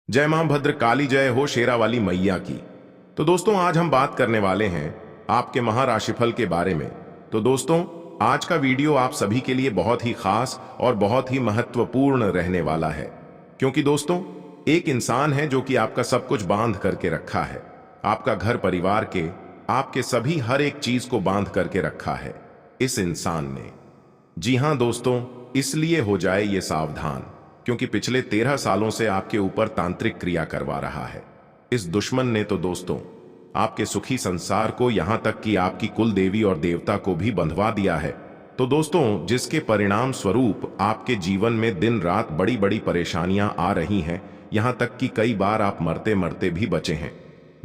जय मां भद्र काली जय हो शेरा वाली मैया की। तो दोस्तों आज हम बात करने वाले हैं आपके महाराशिफल के बारे में। तो दोस्तों आज का वीडियो आप सभी के लिए बहुत ही खास और बहुत ही महत्वपूर्ण रहने वाला है, क्योंकि दोस्तों एक इंसान है जो कि आपका सब कुछ बांध करके रखा है। आपका घर परिवार के आपके सभी हर एक चीज को बांध करके रखा है इस इंसान ने। जी हां दोस्तों, इसलिए हो जाए ये सावधान, क्योंकि पिछले 13 सालों से आपके ऊपर तांत्रिक क्रिया करवा रहा है इस दुश्मन ने। तो दोस्तों आपके सुखी संसार को, यहां तक कि आपकी कुल देवी और देवता को भी बंधवा दिया है। तो दोस्तों जिसके परिणाम स्वरूप आपके जीवन में दिन रात बड़ी बड़ी परेशानियां आ रही हैं, यहां तक कि कई बार आप मरते मरते भी बचे हैं।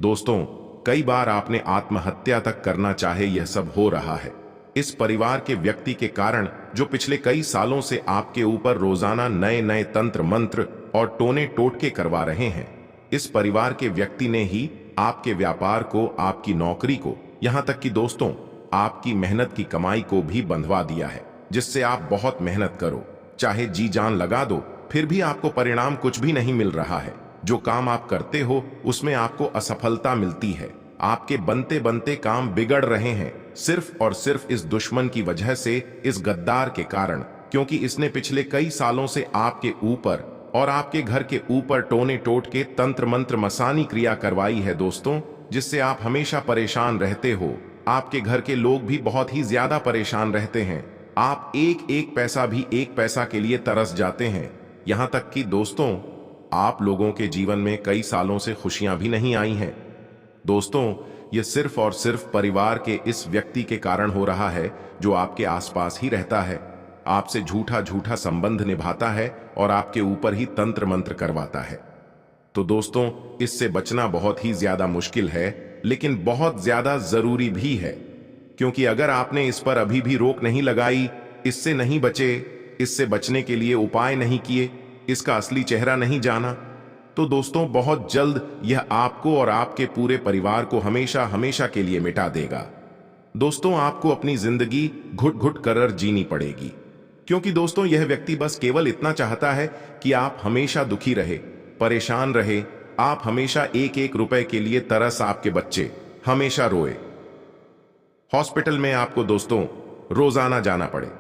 दोस्तों कई बार आपने आत्महत्या तक करना चाहे, यह सब हो रहा है इस परिवार के व्यक्ति के कारण, जो पिछले कई सालों से आपके ऊपर रोजाना नए नए तंत्र मंत्र और टोने टोटके करवा रहे हैं। इस परिवार के व्यक्ति ने ही आपके व्यापार को, आपकी नौकरी को, यहां तक कि दोस्तों आपकी मेहनत की कमाई को भी बंधवा दिया है, जिससे आप बहुत मेहनत करो, चाहे जी जान लगा दो, फिर भी आपको परिणाम कुछ भी नहीं मिल रहा है। जो काम आप करते हो उसमें आपको असफलता मिलती है। आपके बनते बनते काम बिगड़ रहे हैं सिर्फ और सिर्फ इस दुश्मन की वजह से, इस गद्दार के कारण, क्योंकि इसने पिछले कई सालों से आपके ऊपर और आपके घर के ऊपर टोने टोट के तंत्र मंत्र मसानी क्रिया करवाई है दोस्तों, जिससे आप हमेशा परेशान रहते हो। आपके घर के लोग भी बहुत ही ज्यादा परेशान रहते हैं। आप एक एक पैसा भी एक पैसा के लिए तरस जाते हैं। यहां तक कि दोस्तों आप लोगों के जीवन में कई सालों से खुशियां भी नहीं आई हैं। दोस्तों ये सिर्फ और सिर्फ परिवार के इस व्यक्ति के कारण हो रहा है, जो आपके आसपास ही रहता है, आपसे झूठा झूठा संबंध निभाता है और आपके ऊपर ही तंत्र मंत्र करवाता है। तो दोस्तों इससे बचना बहुत ही ज्यादा मुश्किल है, लेकिन बहुत ज्यादा जरूरी भी है, क्योंकि अगर आपने इस पर अभी भी रोक नहीं लगाई, इससे नहीं बचे, इससे बचने के लिए उपाय नहीं किए, इसका असली चेहरा नहीं जाना, तो दोस्तों बहुत जल्द यह आपको और आपके पूरे परिवार को हमेशा हमेशा के लिए मिटा देगा। दोस्तों आपको अपनी जिंदगी घुट घुट कर जीनी पड़ेगी, क्योंकि दोस्तों यह व्यक्ति बस केवल इतना चाहता है कि आप हमेशा दुखी रहे, परेशान रहे, आप हमेशा एक एक रुपए के लिए तरस, आपके बच्चे हमेशा रोए, हॉस्पिटल में आपको दोस्तों रोजाना जाना पड़े,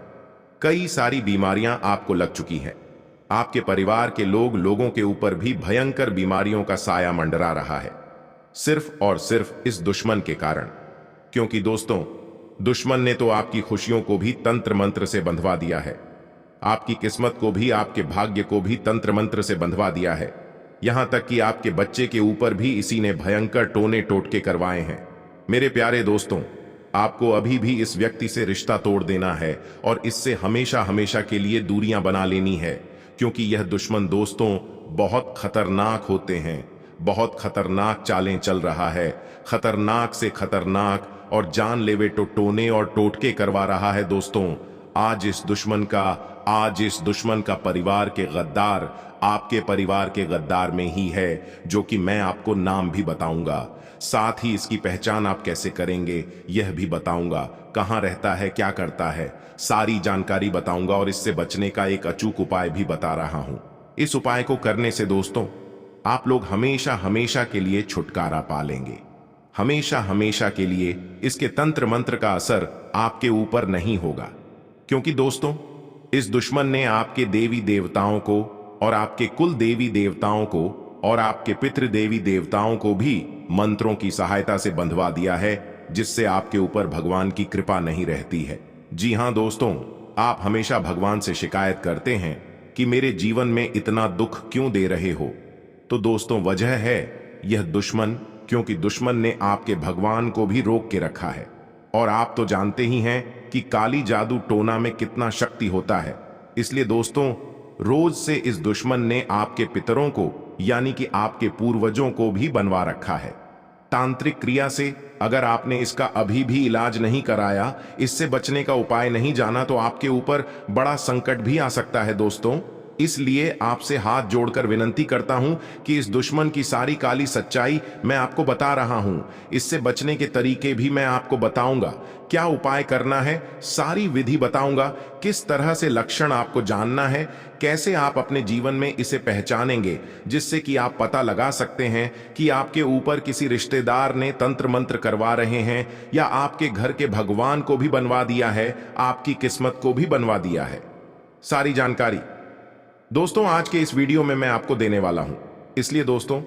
कई सारी बीमारियां आपको लग चुकी हैं। आपके परिवार के लोगों के ऊपर भी भयंकर बीमारियों का साया मंडरा रहा है, सिर्फ और सिर्फ इस दुश्मन के कारण। क्योंकि दोस्तों दुश्मन ने तो आपकी खुशियों को भी तंत्र मंत्र से बंधवा दिया है, आपकी किस्मत को भी, आपके भाग्य को भी तंत्र मंत्र से बंधवा दिया है। यहां तक कि आपके बच्चे के ऊपर भी इसी ने भयंकर टोने टोटके करवाए हैं। मेरे प्यारे दोस्तों आपको अभी भी इस व्यक्ति से रिश्ता तोड़ देना है और इससे हमेशा हमेशा के लिए दूरियां बना लेनी है, क्योंकि यह दुश्मन दोस्तों बहुत खतरनाक होते हैं, बहुत खतरनाक चालें चल रहा है, खतरनाक से खतरनाक और जानलेवे टोने और टोटके करवा रहा है। दोस्तों आज इस दुश्मन का परिवार के गद्दार आपके परिवार के गद्दार में ही है, जो कि मैं आपको नाम भी बताऊंगा, साथ ही इसकी पहचान आप कैसे करेंगे यह भी बताऊंगा, कहां रहता है, क्या करता है, सारी जानकारी बताऊंगा और इससे बचने का एक अचूक उपाय भी बता रहा हूं। इस उपाय को करने से दोस्तों आप लोग हमेशा हमेशा के लिए छुटकारा पा लेंगे, हमेशा हमेशा के लिए इसके तंत्र मंत्र का असर आपके ऊपर नहीं होगा। क्योंकि दोस्तों इस दुश्मन ने आपके देवी देवताओं को और आपके कुल देवी देवताओं को और आपके पितृ देवी देवताओं को भी मंत्रों की सहायता से बंधवा दिया है, जिससे आपके ऊपर भगवान की कृपा नहीं रहती है। जी हां दोस्तों आप हमेशा भगवान से शिकायत करते हैं कि मेरे जीवन में इतना दुख क्यों दे रहे हो। तो दोस्तों वजह है यह दुश्मन, क्योंकि दुश्मन ने आपके भगवान को भी रोक के रखा है। और आप तो जानते ही हैं कि काली जादू टोना में कितना शक्ति होता है। इसलिए दोस्तों रोज से इस दुश्मन ने आपके पितरों को, यानी कि आपके पूर्वजों को भी बनवा रखा है तांत्रिक क्रिया से। अगर आपने इसका अभी भी इलाज नहीं कराया, इससे बचने का उपाय नहीं जाना, तो आपके ऊपर बड़ा संकट भी आ सकता है दोस्तों। इसलिए आपसे हाथ जोड़कर विनती करता हूं कि इस दुश्मन की सारी काली सच्चाई मैं आपको बता रहा हूं। इससे बचने के तरीके भी मैं आपको बताऊंगा, क्या उपाय करना है, सारी विधि बताऊंगा, किस तरह से लक्षण आपको जानना है, कैसे आप अपने जीवन में इसे पहचानेंगे, जिससे कि आप पता लगा सकते हैं कि आपके ऊपर किसी रिश्तेदार ने तंत्र मंत्र करवा रहे हैं या आपके घर के भगवान को भी बनवा दिया है, आपकी किस्मत को भी बनवा दिया है। सारी जानकारी दोस्तों आज के इस वीडियो में मैं आपको देने वाला हूं। इसलिए दोस्तों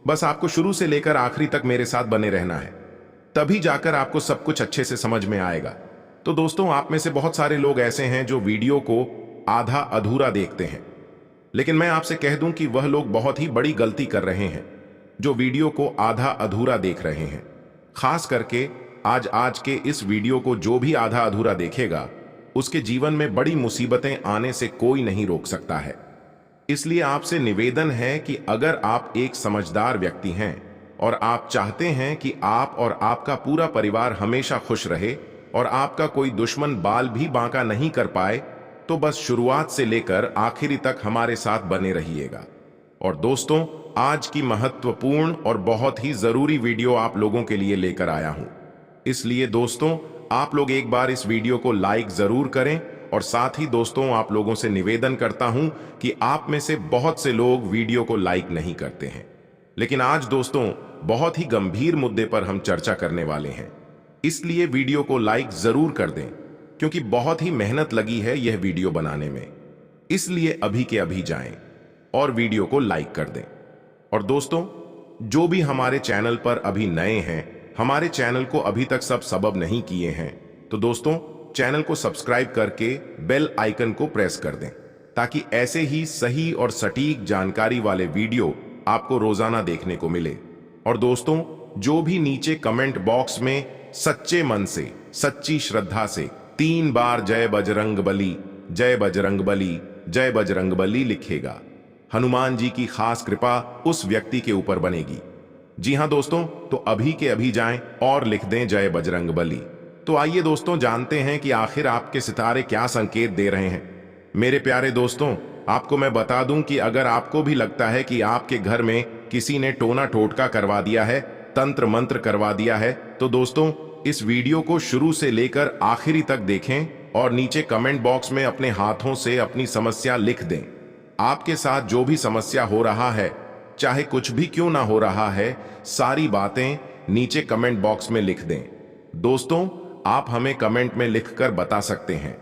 बस आपको शुरू से लेकर आखिरी तक मेरे साथ बने रहना है, तभी जाकर आपको सब कुछ अच्छे से समझ में आएगा। तो दोस्तों आप में से बहुत सारे लोग ऐसे हैं जो वीडियो को आधा अधूरा देखते हैं, लेकिन मैं आपसे कह दूं कि वह लोग बहुत ही बड़ी गलती कर रहे हैं जो वीडियो को आधा अधूरा देख रहे हैं। खास करके आज के इस वीडियो को जो भी आधा अधूरा देखेगा उसके जीवन में बड़ी मुसीबतें आने से कोई नहीं रोक सकता है। इसलिए आपसे निवेदन है कि अगर आप एक समझदार व्यक्ति हैं और आप चाहते हैं कि आप और आपका पूरा परिवार हमेशा खुश रहे और आपका कोई दुश्मन बाल भी बांका नहीं कर पाए, तो बस शुरुआत से लेकर आखिरी तक हमारे साथ बने रहिएगा। और दोस्तों आज की महत्वपूर्ण और बहुत ही जरूरी वीडियो आप लोगों के लिए लेकर आया हूं। इसलिए दोस्तों आप लोग एक बार इस वीडियो को लाइक जरूर करें और साथ ही दोस्तों आप लोगों से निवेदन करता हूं कि आप में से बहुत से लोग वीडियो को लाइक नहीं करते हैं, लेकिन आज दोस्तों बहुत ही गंभीर मुद्दे पर हम चर्चा करने वाले हैं। इसलिए वीडियो को लाइक जरूर कर दें, क्योंकि बहुत ही मेहनत लगी है यह वीडियो बनाने में। इसलिए अभी के अभी जाएं और वीडियो को लाइक कर दें। और दोस्तों जो भी हमारे चैनल पर अभी नए हैं, हमारे चैनल को अभी तक सब्सक्राइब नहीं किए हैं, तो दोस्तों चैनल को सब्सक्राइब करके बेल आइकन को प्रेस कर दें, ताकि ऐसे ही सही और सटीक जानकारी वाले वीडियो आपको रोजाना देखने को मिले। और दोस्तों जो भी नीचे कमेंट बॉक्स में सच्चे मन से, सच्ची श्रद्धा से 3 बार जय बजरंगबली, जय बजरंगबली, जय बजरंगबली लिखेगा, हनुमान जी की खास कृपा उस व्यक्ति के ऊपर बनेगी। जी हां दोस्तों, तो अभी के अभी जाएं और लिख दें जय बजरंगबली। तो आइए दोस्तों जानते हैं कि आखिर आपके सितारे क्या संकेत दे रहे हैं। मेरे प्यारे दोस्तों आपको मैं बता दूं कि अगर आपको भी लगता है कि आपके घर में किसी ने टोना टोटका करवा दिया है, तंत्र मंत्र करवा दिया है, तो दोस्तों इस वीडियो को शुरू से लेकर आखिरी तक देखें और नीचे कमेंट बॉक्स में अपने हाथों से अपनी समस्या लिख दें। आपके साथ जो भी समस्या हो रहा है, चाहे कुछ भी क्यों ना हो रहा है, सारी बातें नीचे कमेंट बॉक्स में लिख दें। दोस्तों आप हमें कमेंट में लिखकर बता सकते हैं,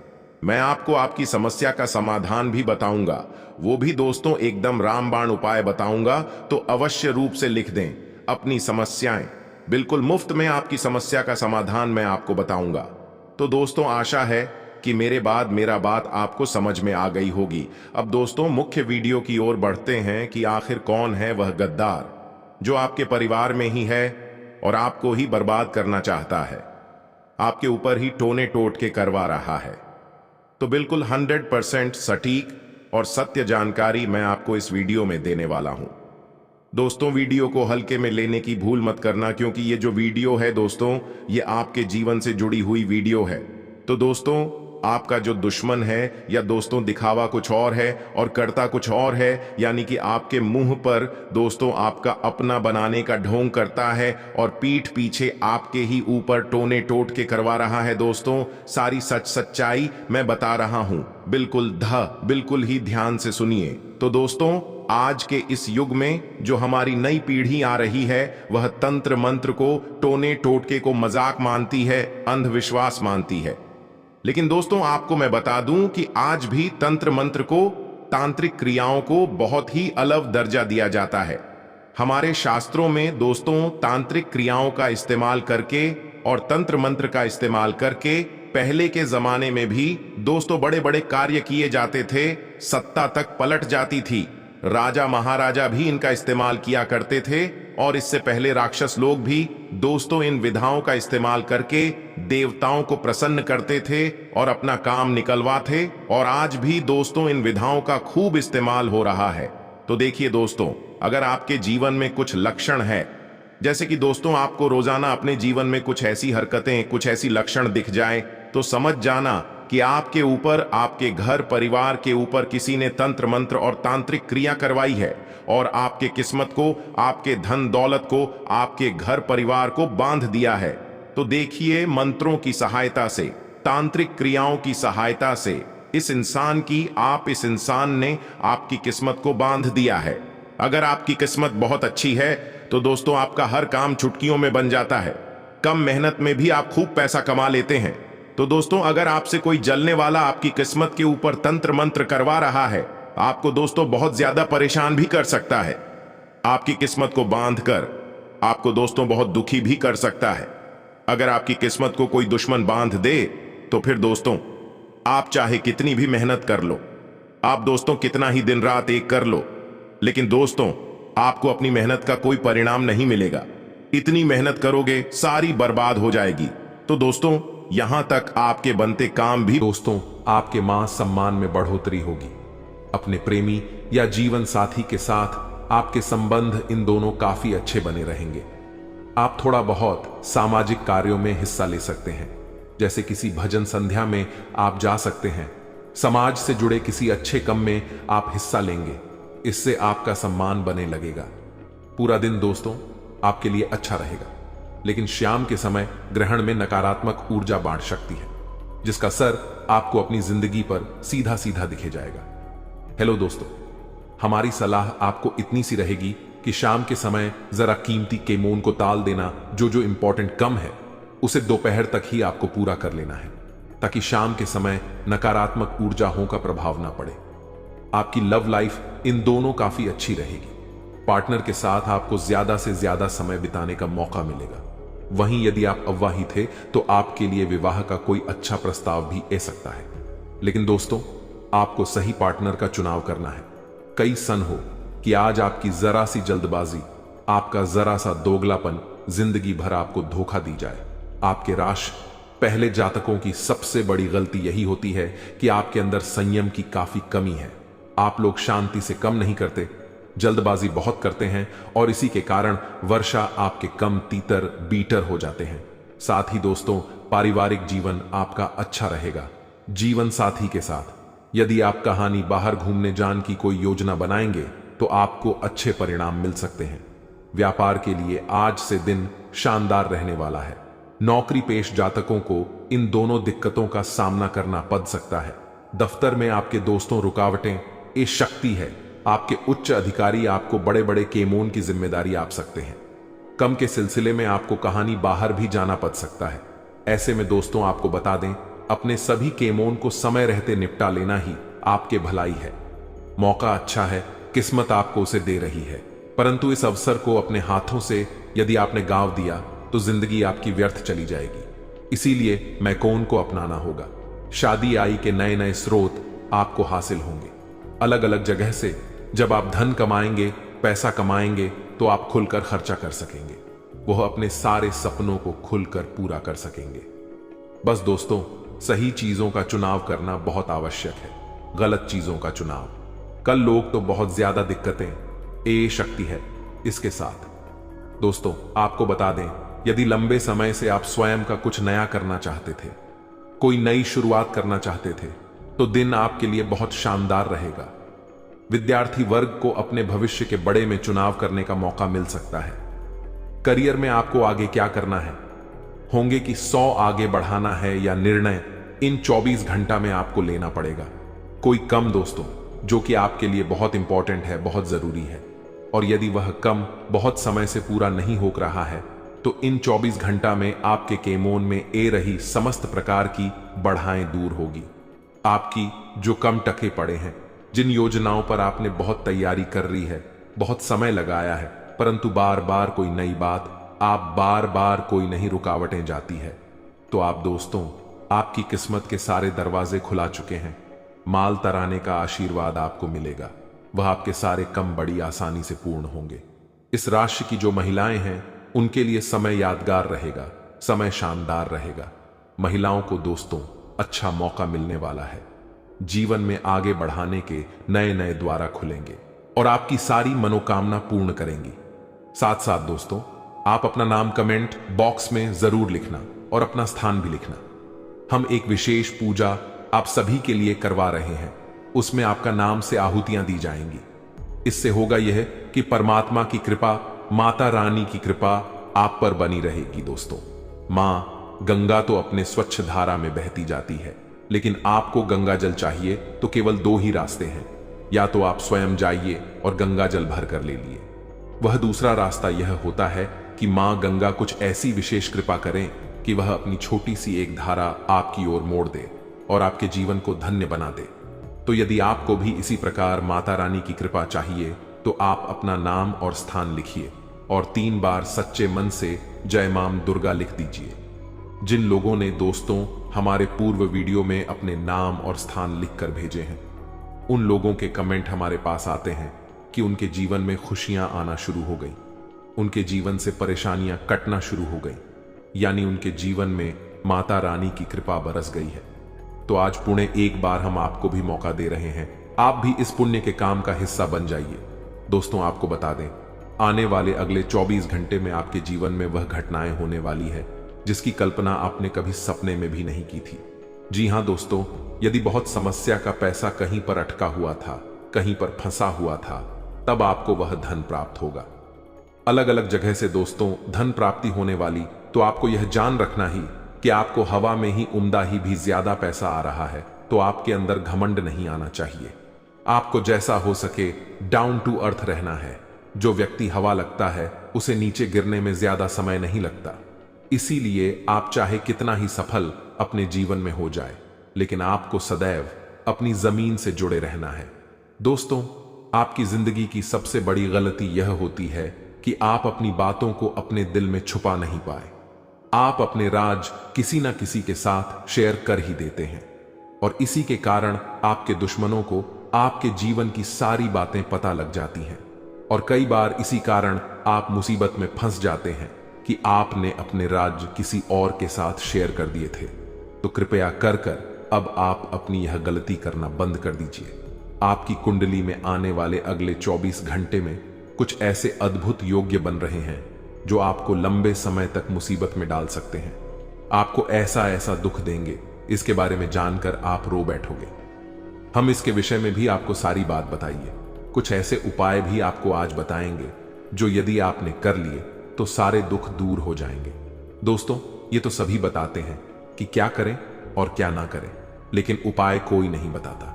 मैं आपको आपकी समस्या का समाधान भी बताऊंगा, वो भी दोस्तों एकदम रामबाण उपाय बताऊंगा। तो अवश्य रूप से लिख दें अपनी समस्याएं, बिल्कुल मुफ्त में आपकी समस्या का समाधान मैं आपको बताऊंगा। तो दोस्तों आशा है कि मेरे बाद मेरा बात आपको समझ में आ गई होगी। अब दोस्तों मुख्य वीडियो की ओर बढ़ते हैं कि आखिर कौन है वह गद्दार जो आपके परिवार में ही है और आपको ही बर्बाद करना चाहता है, आपके ऊपर ही टोने टोटके करवा रहा है। तो बिल्कुल 100% सटीक और सत्य जानकारी मैं आपको इस वीडियो में देने वाला हूं। दोस्तों वीडियो को हल्के में लेने की भूल मत करना, क्योंकि ये जो वीडियो है दोस्तों ये आपके जीवन से जुड़ी हुई वीडियो है। तो दोस्तों आपका जो दुश्मन है या दोस्तों दिखावा कुछ और है और करता कुछ और है, यानी कि आपके मुंह पर दोस्तों आपका अपना बनाने का ढोंग करता है और पीठ पीछे आपके ही ऊपर टोने टोट के करवा रहा है। दोस्तों सारी सच्चाई मैं बता रहा हूं, बिल्कुल ही ध्यान से सुनिए। तो दोस्तों आज के इस युग में जो हमारी नई पीढ़ी आ रही है वह तंत्र मंत्र को, टोने टोटके को मजाक मानती है, अंधविश्वास मानती है। लेकिन दोस्तों आपको मैं बता दूं कि आज भी तंत्र मंत्र को, तांत्रिक क्रियाओं को बहुत ही अलग दर्जा दिया जाता है। हमारे शास्त्रों में दोस्तों तांत्रिक क्रियाओं का इस्तेमाल करके और तंत्र मंत्र का इस्तेमाल करके पहले के जमाने में भी दोस्तों बड़े बड़े कार्य किए जाते थे, सत्ता तक पलट जाती थी। राजा महाराजा भी इनका इस्तेमाल किया करते थे और इससे पहले राक्षस लोग भी दोस्तों इन विधाओं का इस्तेमाल करके देवताओं को प्रसन्न करते थे और अपना काम निकलवाते। और आज भी दोस्तों इन विधाओं का खूब इस्तेमाल हो रहा है। तो देखिए दोस्तों अगर आपके जीवन में कुछ लक्षण है, जैसे कि दोस्तों आपको रोजाना अपने जीवन में कुछ ऐसी हरकतें, कुछ ऐसी लक्षण दिख जाए, तो समझ जाना कि कि आपके ऊपर, आपके घर परिवार के ऊपर किसी ने तंत्र मंत्र और तांत्रिक क्रिया करवाई है और आपके किस्मत को, आपके धन दौलत को, आपके घर परिवार को बांध दिया है, तो देखिए मंत्रों की सहायता से, तांत्रिक क्रियाओं की सहायता से इस इंसान ने आपकी किस्मत को बांध दिया है। अगर आपकी किस्मत बहुत अच्छी है तो दोस्तों आपका हर काम चुटकियों में बन जाता है। कम मेहनत में भी आप खूब पैसा कमा लेते हैं। तो दोस्तों अगर आपसे कोई जलने वाला आपकी किस्मत के ऊपर तंत्र मंत्र करवा रहा है, आपको दोस्तों बहुत ज्यादा परेशान भी कर सकता है। आपकी किस्मत को बांधकर आपको दोस्तों बहुत दुखी भी कर सकता है। अगर आपकी किस्मत को कोई दुश्मन बांध दे तो फिर दोस्तों आप चाहे कितनी भी मेहनत कर लो, आप दोस्तों कितना ही दिन रात एक कर लो, लेकिन दोस्तों आपको अपनी मेहनत का कोई परिणाम नहीं मिलेगा। इतनी मेहनत करोगे सारी बर्बाद हो जाएगी। तो दोस्तों यहां तक आपके बनते काम भी दोस्तों आपके मान सम्मान में बढ़ोतरी होगी। अपने प्रेमी या जीवन साथी के साथ आपके संबंध इन दोनों काफी अच्छे बने रहेंगे। आप थोड़ा बहुत सामाजिक कार्यों में हिस्सा ले सकते हैं, जैसे किसी भजन संध्या में आप जा सकते हैं। समाज से जुड़े किसी अच्छे काम में आप हिस्सा लेंगे, इससे आपका सम्मान बने लगेगा। पूरा दिन दोस्तों आपके लिए अच्छा रहेगा, लेकिन शाम के समय ग्रहण में नकारात्मक ऊर्जा बांट सकती है, जिसका असर आपको अपनी जिंदगी पर सीधा सीधा दिखे जाएगा। हेलो दोस्तों, हमारी सलाह आपको इतनी सी रहेगी कि शाम के समय जरा कीमती केमोन को टाल देना। जो इंपॉर्टेंट कम है उसे दोपहर तक ही आपको पूरा कर लेना है, ताकि शाम के समय नकारात्मक ऊर्जाओं का प्रभाव ना पड़े। आपकी लव लाइफ इन दोनों काफी अच्छी रहेगी। पार्टनर के साथ आपको ज्यादा से ज्यादा समय बिताने का मौका मिलेगा। वहीं यदि आप अविवाहित थे तो आपके लिए विवाह का कोई अच्छा प्रस्ताव भी आ सकता है। लेकिन दोस्तों आपको सही पार्टनर का चुनाव करना है। कई सन हो कि आज आपकी जरा सी जल्दबाजी, आपका जरा सा दोगलापन जिंदगी भर आपको धोखा दी जाए। आपके राशि पहले जातकों की सबसे बड़ी गलती यही होती है कि आपके अंदर संयम की काफी कमी है। आप लोग शांति से कम नहीं करते, जल्दबाजी बहुत करते हैं और इसी के कारण वर्षा आपके कम तीतर बीटर हो जाते हैं। साथ ही दोस्तों पारिवारिक जीवन आपका अच्छा रहेगा। जीवन साथी के साथ यदि आप कहानी बाहर घूमने जाने की कोई योजना बनाएंगे तो आपको अच्छे परिणाम मिल सकते हैं। व्यापार के लिए आज से दिन शानदार रहने वाला है। नौकरी पेश जातकों को इन दोनों दिक्कतों का सामना करना पड़ सकता है। दफ्तर में आपके दोस्तों रुकावटें ये शक्ति है। आपके उच्च अधिकारी आपको बड़े बड़े केमोन की जिम्मेदारी आप सकते हैं। कम के सिलसिले में आपको कहानी बाहर भी जाना पड़ सकता है। ऐसे में दोस्तों आपको बता दें, अपने सभी केमोन को समय रहते निपटा लेना ही आपके भलाई है। मौका अच्छा है, किस्मत आपको उसे दे रही है, परंतु इस अवसर को अपने हाथों से यदि आपने गांव दिया तो जिंदगी आपकी व्यर्थ चली जाएगी। इसीलिए मैकोन को अपनाना होगा। शादी आई के नए नए स्रोत आपको हासिल होंगे। अलग अलग जगह से जब आप धन कमाएंगे, पैसा कमाएंगे तो आप खुलकर खर्चा कर सकेंगे। वह अपने सारे सपनों को खुलकर पूरा कर सकेंगे। बस दोस्तों सही चीजों का चुनाव करना बहुत आवश्यक है, गलत चीजों का चुनाव। कल लोग तो बहुत ज्यादा दिक्कतें ये शक्ति है इसके साथ। दोस्तों आपको बता दें, यदि लंबे समय से आप स्वयं का कुछ नया करना चाहते थे, कोई नई शुरुआत करना चाहते थे, तो दिन आपके लिए बहुत शानदार रहेगा। विद्यार्थी वर्ग को अपने भविष्य के बड़े में चुनाव करने का मौका मिल सकता है। करियर में आपको आगे क्या करना है, होंगे कि 100 आगे बढ़ाना है या निर्णय इन 24 घंटा में आपको लेना पड़ेगा। कोई कम दोस्तों जो कि आपके लिए बहुत इंपॉर्टेंट है, बहुत जरूरी है, और यदि वह कम बहुत समय से पूरा नहीं हो रहा है तो इन 24 घंटा में आपके केमोन में ए रही समस्त प्रकार की बढ़ाएं दूर होगी। आपकी जो कम टके पड़े हैं, जिन योजनाओं पर आपने बहुत तैयारी कर रही है, बहुत समय लगाया है, परंतु बार बार कोई नई बात, आप बार बार कोई नई रुकावटें जाती है, तो आप दोस्तों आपकी किस्मत के सारे दरवाजे खुला चुके हैं। माल तराने का आशीर्वाद आपको मिलेगा, वह आपके सारे कम बड़ी आसानी से पूर्ण होंगे। इस राशि की जो महिलाएं हैं उनके लिए समय यादगार रहेगा, समय शानदार रहेगा। महिलाओं को दोस्तों अच्छा मौका मिलने वाला है। जीवन में आगे बढ़ाने के नए नए द्वार खुलेंगे और आपकी सारी मनोकामना पूर्ण करेंगी। साथ साथ दोस्तों आप अपना नाम कमेंट बॉक्स में जरूर लिखना और अपना स्थान भी लिखना। हम एक विशेष पूजा आप सभी के लिए करवा रहे हैं, उसमें आपका नाम से आहुतियां दी जाएंगी। इससे होगा यह कि परमात्मा की कृपा, माता रानी की कृपा आप पर बनी रहेगी। दोस्तों, मां गंगा तो अपने स्वच्छ धारा में बहती जाती है, लेकिन आपको गंगा जल चाहिए तो केवल दो ही रास्ते हैं। या तो आप स्वयं जाइए और गंगा जल भर कर ले लिए। वह दूसरा रास्ता यह होता है कि मां गंगा कुछ ऐसी विशेष कृपा करें कि वह अपनी छोटी सी एक धारा आपकी ओर मोड़ दे और आपके जीवन को धन्य बना दे। तो यदि आपको भी इसी प्रकार माता रानी की कृपा चाहिए तो आप अपना नाम और स्थान लिखिए और 3 बार सच्चे मन से जय मां दुर्गा लिख दीजिए। जिन लोगों ने दोस्तों हमारे पूर्व वीडियो में अपने नाम और स्थान लिखकर भेजे हैं, उन लोगों के कमेंट हमारे पास आते हैं कि उनके जीवन में खुशियां आना शुरू हो गई, उनके जीवन से परेशानियां कटना शुरू हो गई, यानी उनके जीवन में माता रानी की कृपा बरस गई है। तो आज पुणे एक बार हम आपको भी मौका दे रहे हैं, आप भी इस पुण्य के काम का हिस्सा बन जाइए। दोस्तों, आपको बता दें, आने वाले अगले 24 घंटे में आपके जीवन में वह घटनाएं होने वाली है जिसकी कल्पना आपने कभी सपने में भी नहीं की थी। जी हां दोस्तों, यदि बहुत समस्या का पैसा कहीं पर अटका हुआ था, कहीं पर फंसा हुआ था, तब आपको वह धन प्राप्त होगा। अलग अलग जगह से दोस्तों धन प्राप्ति होने वाली, तो आपको यह जान रखना ही कि आपको हवा में ही उम्दा ही भी ज्यादा पैसा आ रहा है, तो आपके अंदर घमंड नहीं आना चाहिए। आपको जैसा हो सके डाउन टू अर्थ रहना है। जो व्यक्ति हवा लगता है उसे नीचे गिरने में ज्यादा समय नहीं लगता। इसीलिए आप चाहे कितना ही सफल अपने जीवन में हो जाए, लेकिन आपको सदैव अपनी जमीन से जुड़े रहना है। दोस्तों, आपकी जिंदगी की सबसे बड़ी गलती यह होती है कि आप अपनी बातों को अपने दिल में छुपा नहीं पाए। आप अपने राज किसी न किसी के साथ शेयर कर ही देते हैं और इसी के कारण आपके दुश्मनों को आपके जीवन की सारी बातें पता लग जाती हैं और कई बार इसी कारण आप मुसीबत में फंस जाते हैं कि आपने अपने राज किसी और के साथ शेयर कर दिए थे। तो कृपया कर अब आप अपनी यह गलती करना बंद कर दीजिए। आपकी कुंडली में आने वाले अगले 24 घंटे में कुछ ऐसे अद्भुत योग्य बन रहे हैं जो आपको लंबे समय तक मुसीबत में डाल सकते हैं। आपको ऐसा ऐसा दुख देंगे, इसके बारे में जानकर आप रो बैठोगे। हम इसके विषय में भी आपको सारी बात बताइए। कुछ ऐसे उपाय भी आपको आज बताएंगे जो यदि आपने कर लिए तो सारे दुख दूर हो जाएंगे। दोस्तों, ये तो सभी बताते हैं कि क्या करें और क्या ना करें, लेकिन उपाय कोई नहीं बताता।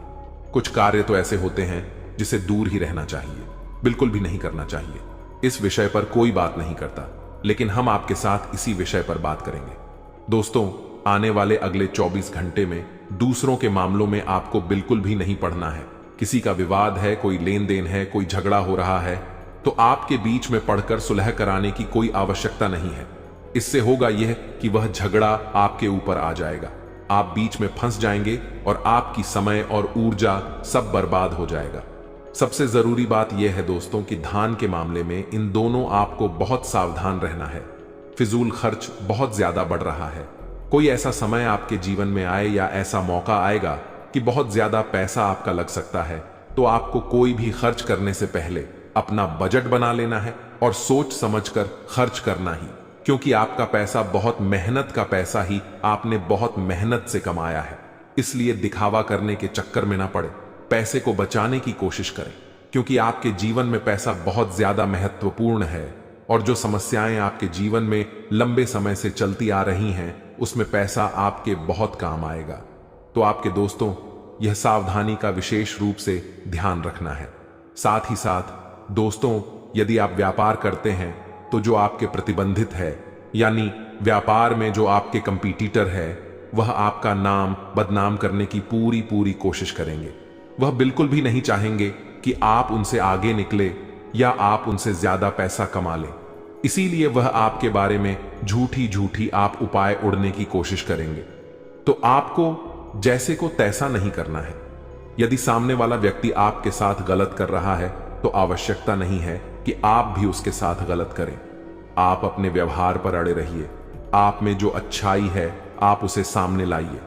कुछ कार्य तो ऐसे होते हैं जिसे दूर ही रहना चाहिए, बिल्कुल भी नहीं करना चाहिए। इस विषय पर कोई बात नहीं करता, लेकिन हम आपके साथ इसी विषय पर बात करेंगे। दोस्तों, आने वाले अगले 24 घंटे में दूसरों के मामलों में आपको बिल्कुल भी नहीं पड़ना है। किसी का विवाद है, कोई लेन देन है, कोई झगड़ा हो रहा है, तो आपके बीच में पढ़कर सुलह कराने की कोई आवश्यकता नहीं है। इससे होगा यह कि वह झगड़ा आपके ऊपर आ जाएगा, आप बीच में फंस जाएंगे और आपकी समय और ऊर्जा सब बर्बाद हो जाएगा। सबसे जरूरी बात यह है दोस्तों कि धान के मामले में इन दोनों आपको बहुत सावधान रहना है। फिजूल खर्च बहुत ज्यादा बढ़ रहा है। कोई ऐसा समय आपके जीवन में आए या ऐसा मौका आएगा कि बहुत ज्यादा पैसा आपका लग सकता है, तो आपको कोई भी खर्च करने से पहले अपना बजट बना लेना है और सोच समझकर खर्च करना ही, क्योंकि आपका पैसा बहुत मेहनत का पैसा ही आपने बहुत मेहनत से कमाया है। इसलिए दिखावा करने के चक्कर में ना पड़े, पैसे को बचाने की कोशिश करें, क्योंकि आपके जीवन में पैसा बहुत ज्यादा महत्वपूर्ण है और जो समस्याएं आपके जीवन में लंबे समय से चलती आ रही हैं, उसमें पैसा आपके बहुत काम आएगा। तो आपके दोस्तों, यह सावधानी का विशेष रूप से ध्यान रखना है। साथ ही साथ दोस्तों, यदि आप व्यापार करते हैं तो जो आपके प्रतिबंधित है, यानी व्यापार में जो आपके कंपटीटर है, वह आपका नाम बदनाम करने की पूरी कोशिश करेंगे। वह बिल्कुल भी नहीं चाहेंगे कि आप उनसे आगे निकले या आप उनसे ज्यादा पैसा कमा लें। इसीलिए वह आपके बारे में झूठी आप उपाय उड़ने की कोशिश करेंगे। तो आपको जैसे को तैसा नहीं करना है। यदि सामने वाला व्यक्ति आपके साथ गलत कर रहा है तो आवश्यकता नहीं है कि आप भी उसके साथ गलत करें। आप अपने व्यवहार पर अड़े रहिए। आप में जो अच्छाई है आप उसे सामने लाइए।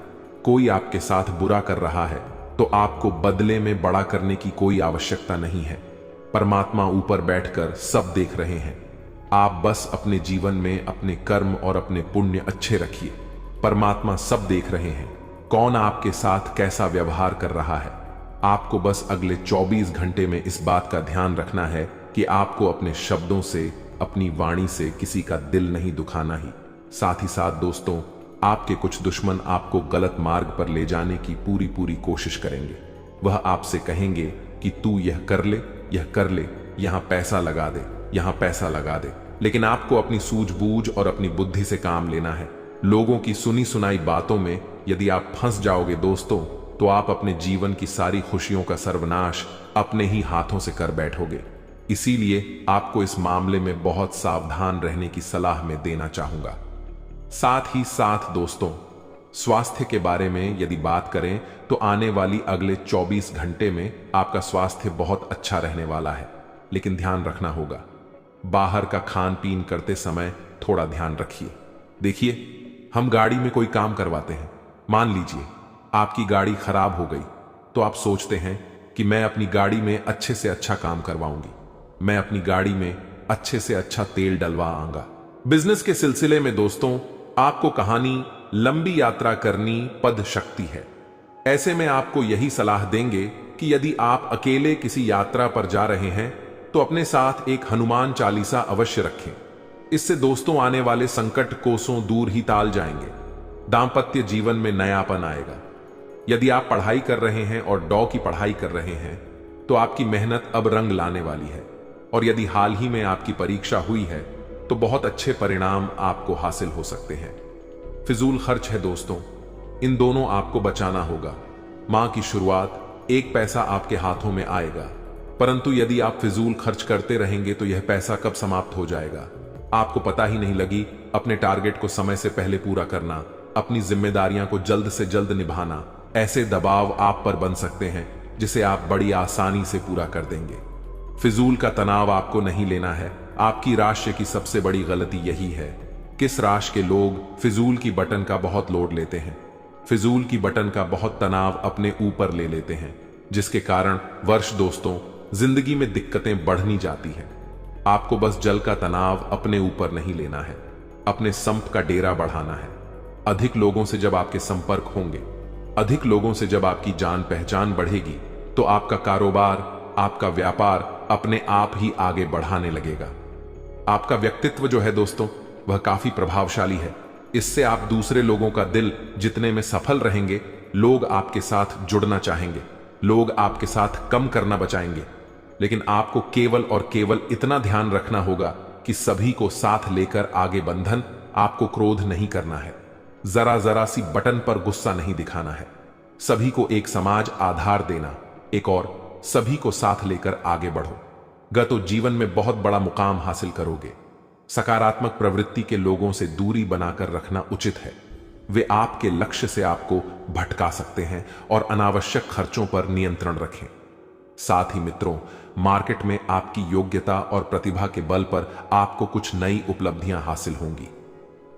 कोई आपके साथ बुरा कर रहा है तो आपको बदले में बड़ा करने की कोई आवश्यकता नहीं है। परमात्मा ऊपर बैठकर सब देख रहे हैं। आप बस अपने जीवन में अपने कर्म और अपने पुण्य अच्छे रखिए। परमात्मा सब देख रहे हैं। कौन आपके साथ कैसा व्यवहार कर रहा है। आपको बस अगले 24 घंटे में इस बात का ध्यान रखना है कि आपको अपने शब्दों से, अपनी वाणी से किसी का दिल नहीं दुखाना ही। साथ ही साथ दोस्तों, आपके कुछ दुश्मन आपको गलत मार्ग पर ले जाने की पूरी कोशिश करेंगे। वह आपसे कहेंगे कि तू यह कर ले, यह कर ले, यहां पैसा लगा दे, यहां पैसा लगा दे। लेकिन आपको अपनी सूझबूझ और अपनी बुद्धि से काम लेना है। लोगों की सुनी सुनाई बातों में यदि आप फंस जाओगे दोस्तों, तो आप अपने जीवन की सारी खुशियों का सर्वनाश अपने ही हाथों से कर बैठोगे। इसीलिए आपको इस मामले में बहुत सावधान रहने की सलाह मैं देना चाहूंगा। साथ ही साथ दोस्तों, स्वास्थ्य के बारे में यदि बात करें तो आने वाली अगले 24 घंटे में आपका स्वास्थ्य बहुत अच्छा रहने वाला है। लेकिन ध्यान रखना होगा, बाहर का खान पीन करते समय थोड़ा ध्यान रखिए। देखिए, हम गाड़ी में कोई काम करवाते हैं, मान लीजिए आपकी गाड़ी खराब हो गई, तो आप सोचते हैं कि मैं अपनी गाड़ी में अच्छे से अच्छा काम करवाऊंगी, मैं अपनी गाड़ी में अच्छे से अच्छा तेल डलवा आऊंगा। बिजनेस के सिलसिले में दोस्तों, आपको कहानी लंबी यात्रा करनी पद शक्ति है। ऐसे में आपको यही सलाह देंगे कि यदि आप अकेले किसी यात्रा पर जा रहे हैं तो अपने साथ एक हनुमान चालीसा अवश्य रखें। इससे दोस्तों आने वाले संकट कोसों दूर ही टाल जाएंगे। दांपत्य जीवन में नयापन आएगा। यदि आप पढ़ाई कर रहे हैं और डॉ की पढ़ाई कर रहे हैं तो आपकी मेहनत अब रंग लाने वाली है। और यदि हाल ही में आपकी परीक्षा हुई है तो बहुत अच्छे परिणाम आपको हासिल हो सकते हैं। फिजूल खर्च है दोस्तों, इन दोनों आपको बचाना होगा। माह की शुरुआत एक पैसा आपके हाथों में आएगा, परंतु यदि आप फिजूल खर्च करते रहेंगे तो यह पैसा कब समाप्त हो जाएगा आपको पता ही नहीं लगी। अपने टारगेट को समय से पहले पूरा करना, अपनी जिम्मेदारियां को जल्द से जल्द निभाना, ऐसे दबाव आप पर बन सकते हैं जिसे आप बड़ी आसानी से पूरा कर देंगे। फिजूल का तनाव आपको नहीं लेना है। आपकी राशि की सबसे बड़ी गलती यही है। किस राशि के लोग फिजूल की बटन का बहुत लोड लेते हैं, फिजूल की बटन का बहुत तनाव अपने ऊपर ले लेते हैं, जिसके कारण वर्ष दोस्तों जिंदगी में दिक्कतें बढ़नी जाती हैं। आपको बस जल का तनाव अपने ऊपर नहीं लेना है, अपने संप का डेरा बढ़ाना है। अधिक लोगों से जब आपके संपर्क होंगे, अधिक लोगों से जब आपकी जान पहचान बढ़ेगी, तो आपका कारोबार, आपका व्यापार अपने आप ही आगे बढ़ाने लगेगा। आपका व्यक्तित्व जो है दोस्तों, वह काफी प्रभावशाली है। इससे आप दूसरे लोगों का दिल जीतने में सफल रहेंगे। लोग आपके साथ जुड़ना चाहेंगे, लोग आपके साथ कम करना बचाएंगे। लेकिन आपको केवल और केवल इतना ध्यान रखना होगा कि सभी को साथ लेकर आगे बंधन। आपको क्रोध नहीं करना है, जरा जरा सी बटन पर गुस्सा नहीं दिखाना है। सभी को एक समाज आधार देना, एक और सभी को साथ लेकर आगे बढ़ो। तो जीवन में बहुत बड़ा मुकाम हासिल करोगे। सकारात्मक प्रवृत्ति के लोगों से दूरी बनाकर रखना उचित है। वे आपके लक्ष्य से आपको भटका सकते हैं और अनावश्यक खर्चों पर नियंत्रण रखें। साथ ही मित्रों, मार्केट में आपकी योग्यता और प्रतिभा के बल पर आपको कुछ नई उपलब्धियां हासिल होंगी।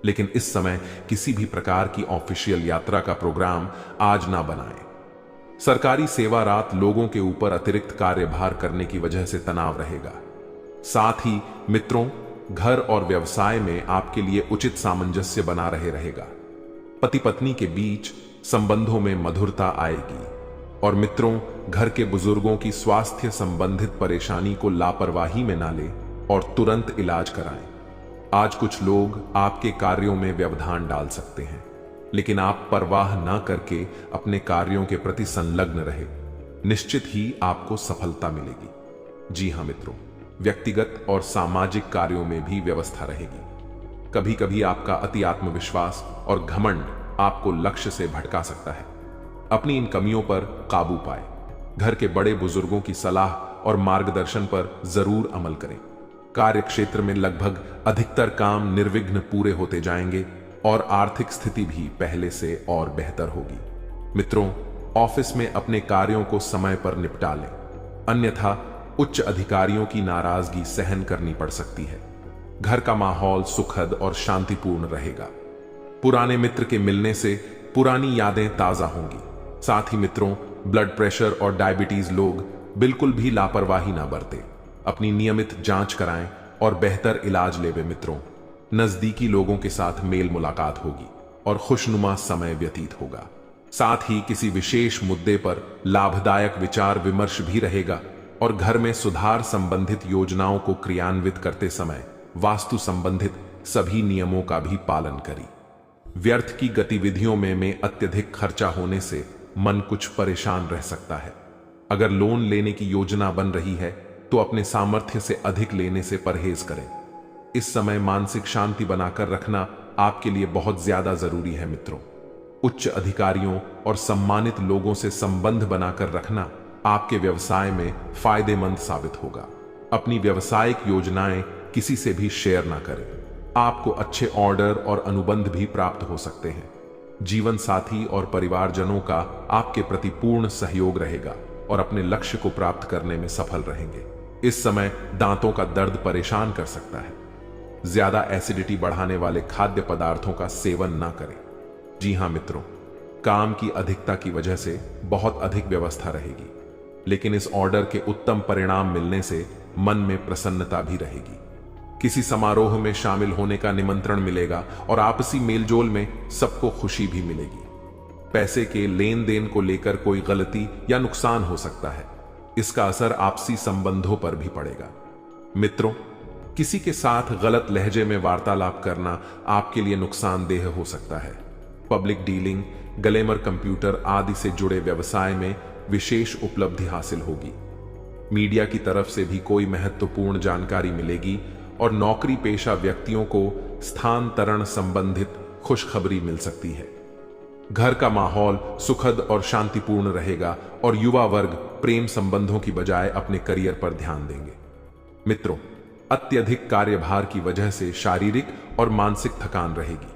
लेकिन इस समय किसी भी प्रकार की ऑफिशियल यात्रा का प्रोग्राम आज ना बनाएं। सरकारी सेवा रात लोगों के ऊपर अतिरिक्त कार्यभार करने की वजह से तनाव रहेगा। साथ ही मित्रों, घर और व्यवसाय में आपके लिए उचित सामंजस्य बना रहेगा। पति पत्नी के बीच संबंधों में मधुरता आएगी। और मित्रों, घर के बुजुर्गों की स्वास्थ्य संबंधित परेशानी को लापरवाही में ना लें और तुरंत इलाज कराएं। आज कुछ लोग आपके कार्यों में व्यवधान डाल सकते हैं, लेकिन आप परवाह ना करके अपने कार्यों के प्रति संलग्न रहे। निश्चित ही आपको सफलता मिलेगी। जी हां मित्रों, व्यक्तिगत और सामाजिक कार्यों में भी व्यवस्था रहेगी। कभी कभी आपका अति आत्मविश्वास और घमंड आपको लक्ष्य से भटका सकता है। अपनी इन कमियों पर काबू पाए। घर के बड़े बुजुर्गों की सलाह और मार्गदर्शन पर जरूर अमल करें। कार्य क्षेत्र में लगभग अधिकतर काम निर्विघ्न पूरे होते जाएंगे और आर्थिक स्थिति भी पहले से और बेहतर होगी। मित्रों, ऑफिस में अपने कार्यों को समय पर निपटा लें, अन्यथा उच्च अधिकारियों की नाराजगी सहन करनी पड़ सकती है। घर का माहौल सुखद और शांतिपूर्ण रहेगा। पुराने मित्र के मिलने से पुरानी यादें ताजा होंगी। साथ ही मित्रों, ब्लड प्रेशर और डायबिटीज लोग बिल्कुल भी लापरवाही ना बरतें। अपनी नियमित जांच कराएं और बेहतर इलाज लेवे। मित्रों, नजदीकी लोगों के साथ मेल मुलाकात होगी और खुशनुमा समय व्यतीत होगा। साथ ही किसी विशेष मुद्दे पर लाभदायक विचार विमर्श भी रहेगा और घर में सुधार संबंधित योजनाओं को क्रियान्वित करते समय वास्तु संबंधित सभी नियमों का भी पालन करें। व्यर्थ की गतिविधियों में अत्यधिक खर्चा होने से मन कुछ परेशान रह सकता है। अगर लोन लेने की योजना बन रही है तो अपने सामर्थ्य से अधिक लेने से परहेज करें। इस समय मानसिक शांति बनाकर रखना आपके लिए बहुत ज्यादा जरूरी है मित्रों। उच्च अधिकारियों और सम्मानित लोगों से संबंध बनाकर रखना आपके व्यवसाय में फायदेमंद साबित होगा। अपनी व्यावसायिक योजनाएं किसी से भी शेयर ना करें। आपको अच्छे ऑर्डर और अनुबंध भी प्राप्त हो सकते हैं। जीवन साथी और परिवारजनों का आपके प्रति पूर्ण सहयोग रहेगा और अपने लक्ष्य को प्राप्त करने में सफल रहेंगे। इस समय दांतों का दर्द परेशान कर सकता है। ज्यादा एसिडिटी बढ़ाने वाले खाद्य पदार्थों का सेवन ना करें। जी हां मित्रों, काम की अधिकता की वजह से बहुत अधिक व्यवस्था रहेगी, लेकिन इस ऑर्डर के उत्तम परिणाम मिलने से मन में प्रसन्नता भी रहेगी। किसी समारोह में शामिल होने का निमंत्रण मिलेगा और आपसी मेलजोल में सबको खुशी भी मिलेगी। पैसे के लेन देन को लेकर कोई गलती या नुकसान हो सकता है। इसका असर आपसी संबंधों पर भी पड़ेगा। मित्रों, किसी के साथ गलत लहजे में वार्तालाप करना आपके लिए नुकसानदेह हो सकता है। पब्लिक डीलिंग, ग्लैमर कंप्यूटर आदि से जुड़े व्यवसाय में विशेष उपलब्धि हासिल होगी। मीडिया की तरफ से भी कोई महत्वपूर्ण जानकारी मिलेगी और नौकरी पेशा व्यक्तियों को स्थानांतरण संबंधित खुशखबरी मिल सकती है। घर का माहौल सुखद और शांतिपूर्ण रहेगा और युवा वर्ग प्रेम संबंधों की बजाय अपने करियर पर ध्यान देंगे। मित्रों, अत्यधिक कार्यभार की वजह से शारीरिक और मानसिक थकान रहेगी।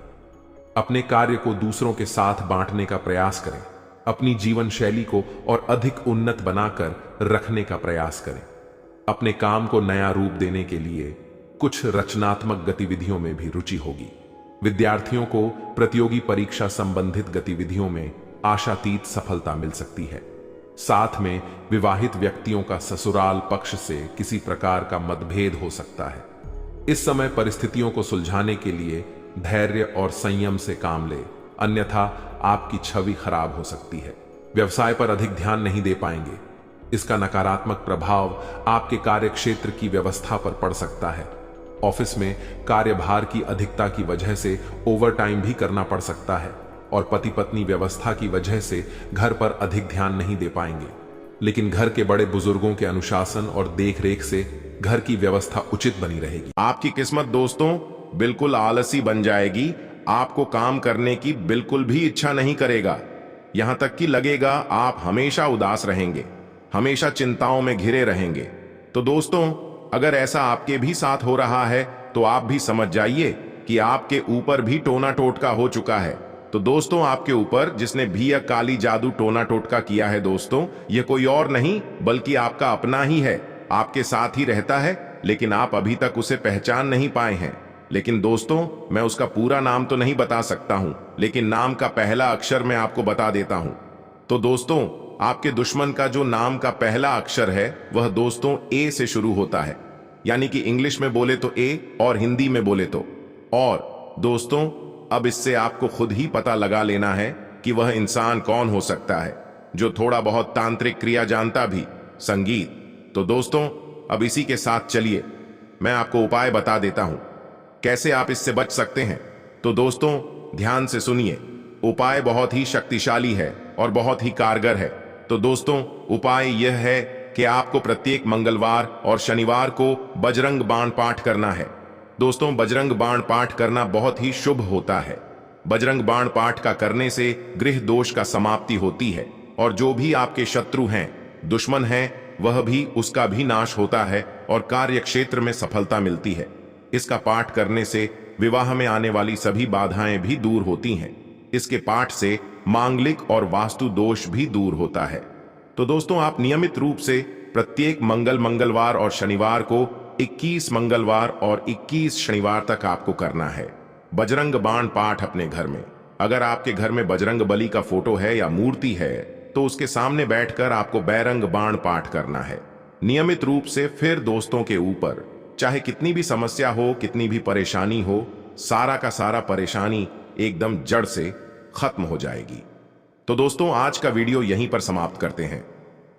अपने कार्य को दूसरों के साथ बांटने का प्रयास करें। अपनी जीवन शैली को और अधिक उन्नत बनाकर रखने का प्रयास करें। अपने काम को नया रूप देने के लिए कुछ रचनात्मक गतिविधियों में भी रुचि होगी। विद्यार्थियों को प्रतियोगी परीक्षा संबंधित गतिविधियों में आशातीत सफलता मिल सकती है। साथ में विवाहित व्यक्तियों का ससुराल पक्ष से किसी प्रकार का मतभेद हो सकता है। इस समय परिस्थितियों को सुलझाने के लिए धैर्य और संयम से काम ले, अन्यथा आपकी छवि खराब हो सकती है। व्यवसाय पर अधिक ध्यान नहीं दे पाएंगे। इसका नकारात्मक प्रभाव आपके कार्यक्षेत्र की व्यवस्था पर पड़ सकता है। ऑफिस में कार्यभार की अधिकता की वजह से ओवरटाइम भी करना पड़ सकता है और पति पत्नी व्यवस्था की वजह से घर पर अधिक ध्यान नहीं दे पाएंगे। लेकिन घर के बड़े बुजुर्गों के अनुशासन और देखरेख से घर की व्यवस्था उचित बनी रहेगी। आपकी किस्मत दोस्तों बिल्कुल आलसी बन जाएगी। आपको काम करने की बिल्कुल भी इच्छा नहीं करेगा। यहां तक कि लगेगा आप हमेशा उदास रहेंगे, हमेशा चिंताओं में घिरे रहेंगे। तो दोस्तों, अगर ऐसा आपके भी साथ हो रहा है तो आप भी समझ जाइए कि आपके ऊपर भी टोना टोटका हो चुका है। तो दोस्तों, आपके ऊपर जिसने भी यह काली जादू टोना टोटका किया है दोस्तों, यह कोई और नहीं बल्कि आपका अपना ही है। आपके साथ ही रहता है, लेकिन आप अभी तक उसे पहचान नहीं पाए हैं। लेकिन दोस्तों, मैं उसका पूरा नाम तो नहीं बता सकता हूं, लेकिन नाम का पहला अक्षर मैं आपको बता देता हूं। तो दोस्तों, आपके दुश्मन का जो नाम का पहला अक्षर है वह दोस्तों ए से शुरू होता है। यानी कि इंग्लिश में बोले तो ए और हिंदी में बोले तो। और दोस्तों, अब इससे आपको खुद ही पता लगा लेना है कि वह इंसान कौन हो सकता है जो थोड़ा बहुत तांत्रिक क्रिया जानता भी, संगीत। तो दोस्तों, अब इसी के साथ चलिए मैं आपको उपाय बता देता हूं कैसे आप इससे बच सकते हैं। तो दोस्तों, ध्यान से सुनिए। उपाय बहुत ही शक्तिशाली है और बहुत ही कारगर है। तो दोस्तों, उपाय यह है कि आपको प्रत्येक मंगलवार और शनिवार को बजरंग बाण पाठ करना है। दोस्तों, बजरंग बाण पाठ करना बहुत ही शुभ होता है। बजरंग बाण पाठ का करने से गृह दोष का समाप्ति होती है और जो भी आपके शत्रु हैं, दुश्मन हैं, वह भी उसका भी नाश होता है और कार्य क्षेत्र में सफलता मिलती है। इसका पाठ करने से विवाह में आने वाली सभी बाधाएं भी दूर होती हैं। इसके पाठ से मांगलिक और वास्तु दोष भी दूर होता है। तो दोस्तों, आप नियमित रूप से प्रत्येक मंगलवार और शनिवार को 21 मंगलवार और 21 शनिवार तक आपको करना है बजरंग बाण पाठ अपने घर में। अगर आपके घर में बजरंग बली का फोटो है या मूर्ति है तो उसके सामने बैठकर आपको बैरंग बाण पाठ करना है नियमित रूप से। फिर दोस्तों के ऊपर चाहे कितनी भी समस्या हो, कितनी भी परेशानी हो, सारा का सारा परेशानी एकदम जड़ से खत्म हो जाएगी। तो दोस्तों आज का वीडियो यहीं पर समाप्त करते हैं।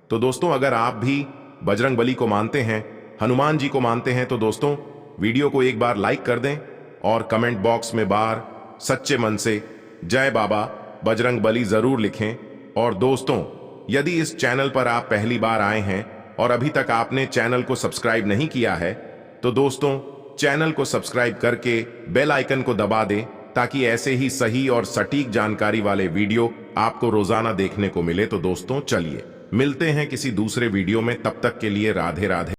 तो दोस्तों अगर आप भी बजरंगबली को मानते हैं, हनुमान जी को मानते हैं, तो दोस्तों वीडियो को एक बार लाइक कर दें और कमेंट बॉक्स में बार सच्चे मन से जय बाबा बजरंगबली जरूर लिखें। और दोस्तों यदि इस चैनल पर आप पहली बार आए हैं और अभी तक आपने चैनल को सब्सक्राइब नहीं किया है, तो दोस्तों चैनल को सब्सक्राइब करके बेल आइकन को दबा दें ताकि ऐसे ही सही और सटीक जानकारी वाले वीडियो आपको रोजाना देखने को मिले। तो दोस्तों चलिए मिलते हैं किसी दूसरे वीडियो में, तब तक के लिए राधे राधे।